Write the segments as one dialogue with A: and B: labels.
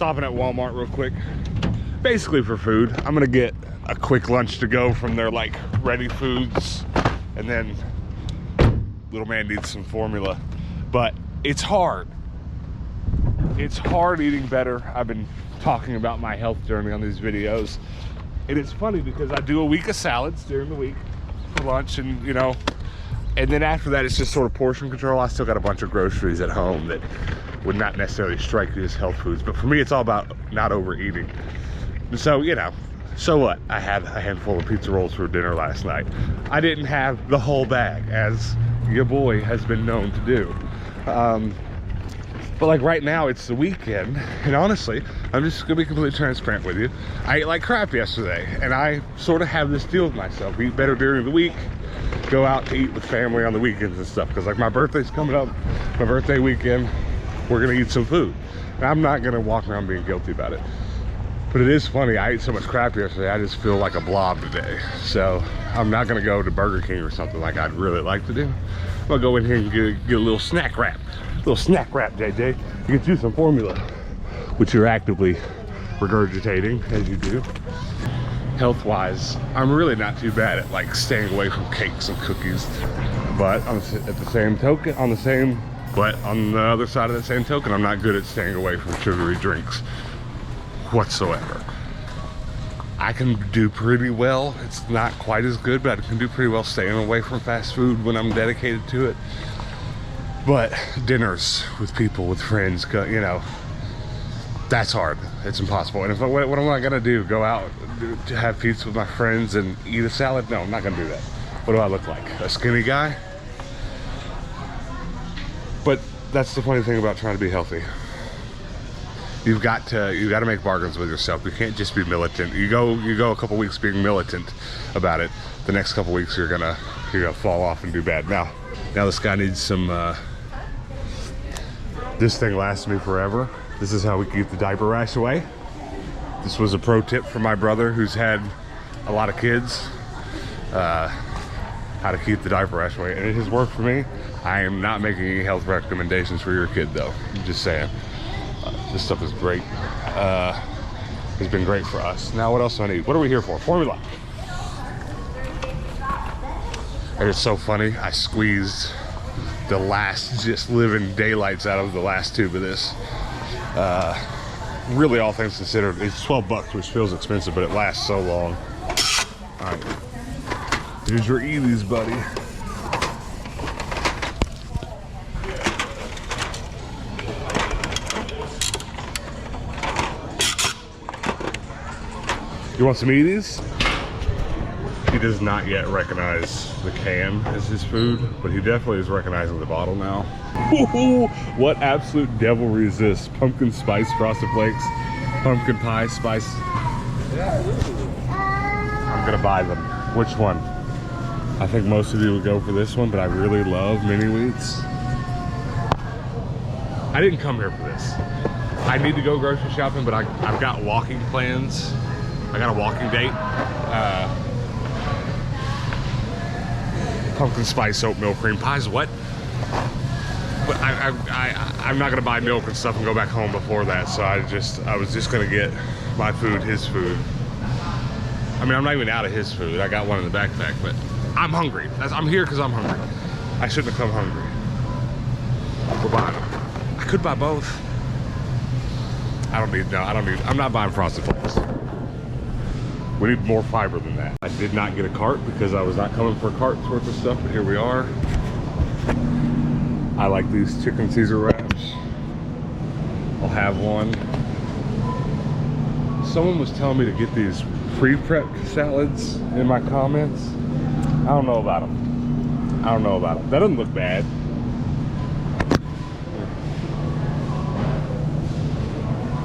A: stopping at Walmart real quick, basically for food. I'm gonna get a quick lunch to go from their like ready foods, and then little man needs some formula. But it's hard. It's hard eating better. I've been talking about my health journey on these videos. And it's funny because I do a week of salads during the week for lunch, and you know, and then after that it's just sort of portion control. I still got a bunch of groceries at home that would not necessarily strike you as health foods, but for me it's all about not overeating. And so, you know, so what? I had a handful of pizza rolls for dinner last night. I didn't have the whole bag, as your boy has been known to do. But like right now it's the weekend, and honestly, I'm just gonna be completely transparent with you. I ate like crap yesterday, and I sort of have this deal with myself. Eat better during the week, go out to eat with family on the weekends and stuff, because like my birthday's coming up, my birthday weekend, we're gonna eat some food. And I'm not gonna walk around being guilty about it. But it is funny, I ate so much crap yesterday, I just feel like a blob today. So I'm not gonna go to Burger King or something like I'd really like to do. I'm gonna go in here and get a little snack wrap. Little snack wrap, JJ. You get you some formula, which you're actively regurgitating as you do. Health-wise, I'm really not too bad at like staying away from cakes and cookies. But on the other side of the same token, I'm not good at staying away from sugary drinks whatsoever. I can do pretty well. It's not quite as good, but I can do pretty well staying away from fast food when I'm dedicated to it. But dinners with people, with friends, you know, that's hard. It's impossible. And what am I gonna do? Go out to have pizza with my friends and eat a salad? No, I'm not gonna do that. What do I look like? A skinny guy? But that's the funny thing about trying to be healthy. You've got to make bargains with yourself. You can't just be militant. You go a couple weeks being militant about it. The next couple weeks you're gonna fall off and do bad. Now this guy needs some. This thing lasts me forever. This is how we keep the diaper rash away. This was a pro tip from my brother who's had a lot of kids. How to keep the diaper rash away, and it has worked for me. I am not making any health recommendations for your kid though. I'm just saying. This stuff is great. It's been great for us. Now what else do I need? What are we here for? Formula. And it's so funny. I squeezed the last just living daylights out of the last tube of this. Really, all things considered, it's 12 bucks, which feels expensive, but it lasts so long. All right, here's your Eelies, buddy. You want some Eelies? He does not yet recognize the can as his food, but he definitely is recognizing the bottle now. Ooh, what absolute devilry is this? Pumpkin spice frosted flakes, pumpkin pie spice. I'm gonna buy them. Which one? I think most of you would go for this one, but I really love mini wheats. I didn't come here for this. I need to go grocery shopping, but I've got walking plans. I got a walking date. Pumpkin spice oatmeal cream pies, what? But I'm not gonna buy milk and stuff and go back home before that, so I was just gonna get my food, his food. I mean, I'm not even out of his food. I got one in the backpack, but I'm hungry. I'm here because I'm hungry. I shouldn't have come hungry. We're buying them. I could buy both. I'm not buying frosted flakes. We need more fiber than that. I did not get a cart because I was not coming for a cart's worth of stuff, but here we are. I like these chicken Caesar wraps. I'll have one. Someone was telling me to get these pre-prepped salads in my comments. I don't know about them. I don't know about them. That doesn't look bad.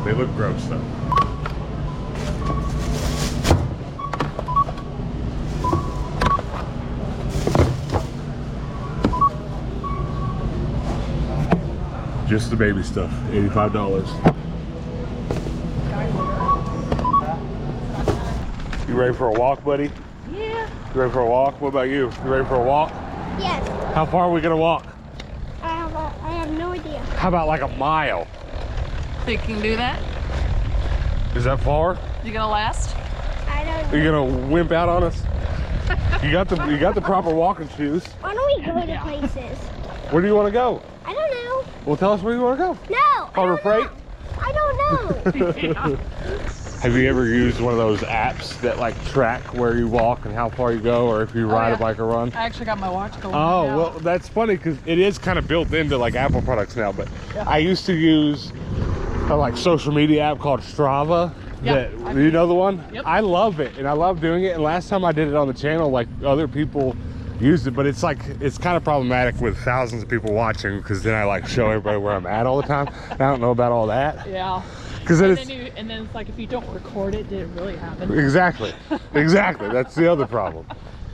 A: They look gross though. Just the baby stuff, $85. You ready for a walk, buddy?
B: Yeah.
A: You ready for a walk? What about you? You ready for a walk?
B: Yes.
A: How far are we gonna walk?
B: I have no idea.
A: How about like a mile?
C: So you can do that?
A: Is that far?
B: You gonna last?
C: I don't know.
A: Are you gonna wimp out on us? You got the proper walking shoes.
C: Why don't we go to places?
A: Where do you want to go?
C: I don't know.
A: Well, tell us where you want to go.
C: No.
A: Harbor Freight?
C: I don't know.
A: Have you ever used one of those apps that like track where you walk and how far you go, or if you ride a bike or run?
B: I actually got my watch going.
A: Oh,
B: now.
A: well, that's funny because it is kind of built into like Apple products now, but I used to use a like social media app called Strava.
B: Yeah,
A: You know the one?
B: Yep.
A: I love it and I love doing it. And last time I did it on the channel, like other people used it, but it's like, it's kind of problematic with thousands of people watching because then I like show everybody where I'm at all the time. I don't know about all that.
B: Yeah.
A: Because
B: And then it's like, if you don't record it, did it really happen?
A: Exactly. That's the other problem.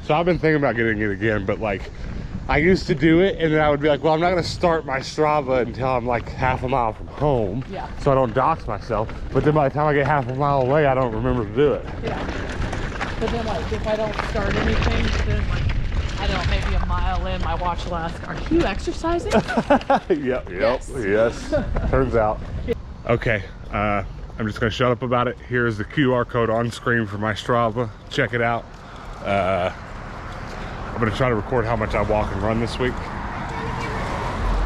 A: So I've been thinking about getting it again, but like I used to do it and then I would be like, well, I'm not going to start my Strava until I'm like half a mile from home.
B: Yeah.
A: So I don't dox myself. But then by the time I get half a mile away, I don't remember to do it.
B: Yeah. But then like, if I don't start anything, then like, I don't know, maybe a mile in, my watch will ask, are you exercising?
A: Yep.
B: Yes.
A: Yes. Turns out. Okay. I'm just going to shut up about it. Here's the QR code on screen for my Strava. Check it out. I'm going to try to record how much I walk and run this week.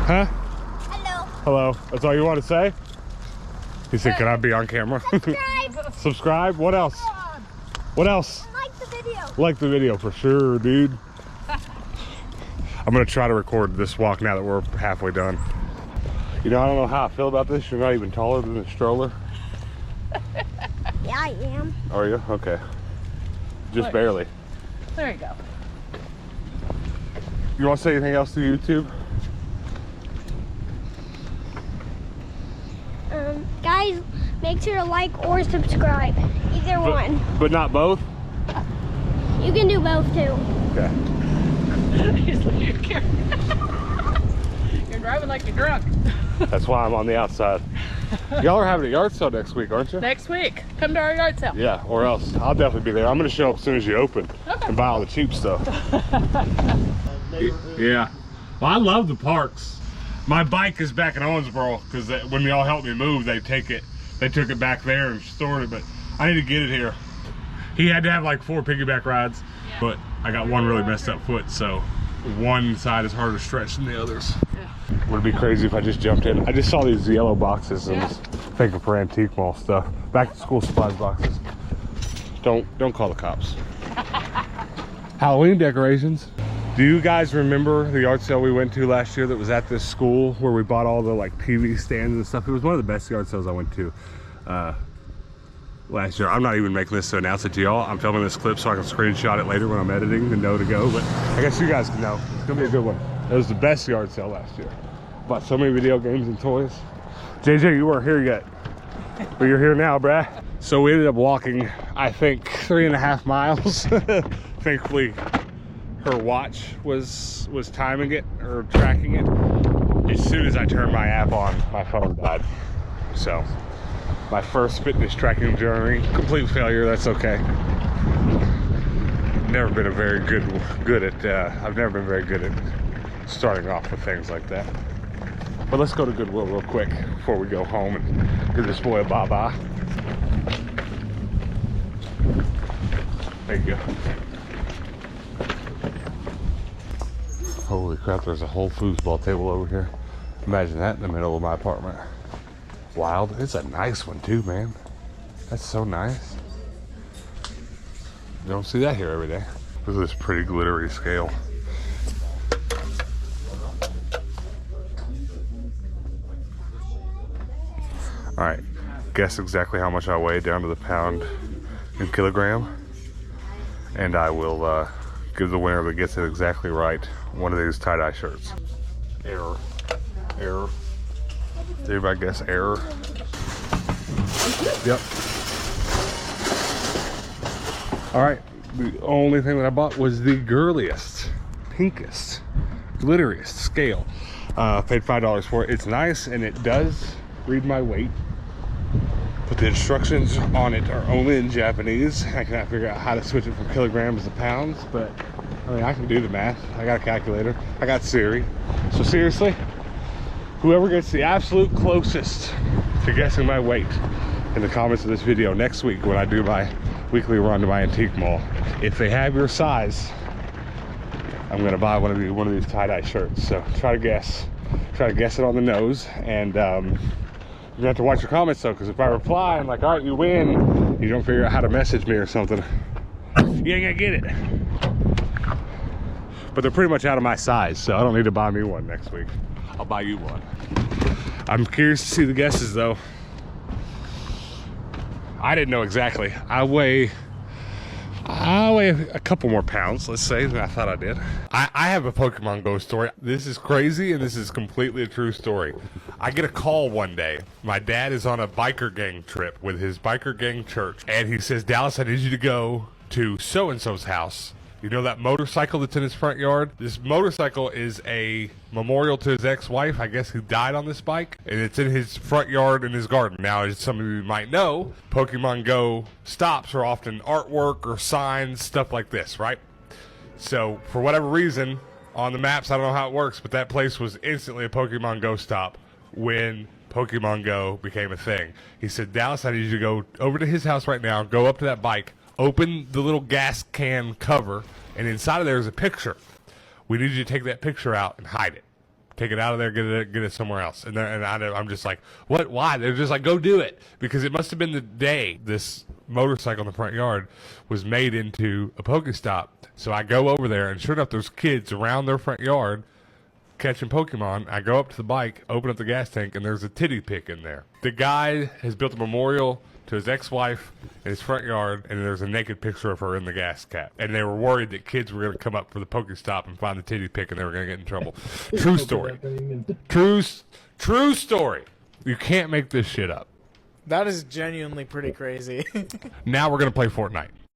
A: Huh?
C: Hello.
A: Hello. That's all you want to say? He said, can I be on camera?
C: Subscribe.
A: Subscribe? What else? What else?
C: Like the video.
A: Like the video for sure, dude. I'm going to try to record this walk now that we're halfway done. You know, I don't know how I feel about this. You're not even taller than the stroller.
C: Yeah, I am.
A: Are you? Okay. Just
B: What?
A: barely.
B: There you go.
A: You want to say anything else to YouTube?
C: Guys, make sure to like or subscribe. Either one.
A: But not both?
C: You can do both too.
A: Okay.
B: He's looking at camera. You're driving like you're drunk.
A: That's why I'm on the outside. Y'all are having a yard sale next week, aren't you?
B: Next week, come to our yard sale.
A: Yeah, or else. I'll definitely be there. I'm going to show up as soon as you open and buy all the cheap stuff. Yeah. Well, I love the parks. My bike is back in Owensboro because when y'all helped me move, they took it back there and stored it, but I need to get it here. He had to have like 4 piggyback rides, but I got one really messed up foot, so one side is harder to stretch than the others. Yeah. Would it be crazy if I just jumped in? I just saw these yellow boxes and was thinking for antique mall stuff. Back to school supplies boxes. Don't call the cops. Halloween decorations. Do you guys remember the yard sale we went to last year that was at this school where we bought all the like TV stands and stuff? It was one of the best yard sales I went to last year. I'm not even making this to announce it to y'all. I'm filming this clip so I can screenshot it later when I'm editing and know to go, but I guess you guys can know. It's gonna be a good one. It was the best yard sale last year. Bought so many video games and toys. JJ, you weren't here yet, but you're here now, bruh. So we ended up walking, I think, 3.5 miles. Thankfully, her watch was timing it or tracking it. As soon as I turned my app on, my phone died. So my first fitness tracking journey, complete failure. That's okay. Never been a very good at I've never been very good at starting off with things like that. But let's go to Goodwill real quick before we go home and give this boy a bye-bye. There you go. Holy crap, there's a whole foosball table over here. Imagine that in the middle of my apartment. Wild. It's a nice one too, man. That's so nice. You don't see that here every day. Look at this pretty glittery scale. All right, guess exactly how much I weigh down to the pound and kilogram, and I will give the winner that gets it exactly right one of these tie-dye shirts. Error. Did everybody guess error? Yep. All right, the only thing that I bought was the girliest, pinkest, glitteriest scale. Paid $5 for it. It's nice and it does read my weight, but the instructions on it are only in Japanese. I cannot figure out how to switch it from kilograms to pounds, but I mean, I can do the math. I got a calculator. I got Siri. So seriously, whoever gets the absolute closest to guessing my weight in the comments of this video next week when I do my weekly run to my antique mall. If they have your size, I'm gonna buy one of these tie-dye shirts. So try to guess it on the nose, and you have to watch your comments though, because if I reply and like, all right, you win, you don't figure out how to message me or something, you ain't gonna get it. But they're pretty much out of my size, so I don't need to buy me one next week. I'll buy you one. I'm curious to see the guesses though. I didn't know exactly. I weigh a couple more pounds, let's say, than I thought I did. I have a Pokemon Go story. This is crazy, and this is completely a true story. I get a call one day. My dad is on a biker gang trip with his biker gang church, and he says, Dallas, I need you to go to so-and-so's house. You know that motorcycle that's in his front yard? This motorcycle is a memorial to his ex-wife, I guess, who died on this bike. And it's in his front yard in his garden. Now, as some of you might know, Pokemon Go stops are often artwork or signs, stuff like this, right? So, for whatever reason, on the maps, I don't know how it works, but that place was instantly a Pokemon Go stop when Pokemon Go became a thing. He said, Dallas, I need you to go over to his house right now, go up to that bike, open the little gas can cover, and inside of there is a picture. We need you to take that picture out and hide it. Take it out of there, get it somewhere else. And I'm just like, what? Why? They're just like, go do it. Because it must have been the day this motorcycle in the front yard was made into a Pokestop. So I go over there, and sure enough, there's kids around their front yard catching Pokemon. I go up to the bike, open up the gas tank, and there's a titty pic in there. The guy has built a memorial to his ex-wife in his front yard, and there's a naked picture of her in the gas cap. And they were worried that kids were going to come up for the Pokestop and find the titty pic, and they were going to get in trouble. True story. True story. You can't make this shit up.
D: That is genuinely pretty crazy.
A: Now we're going to play Fortnite.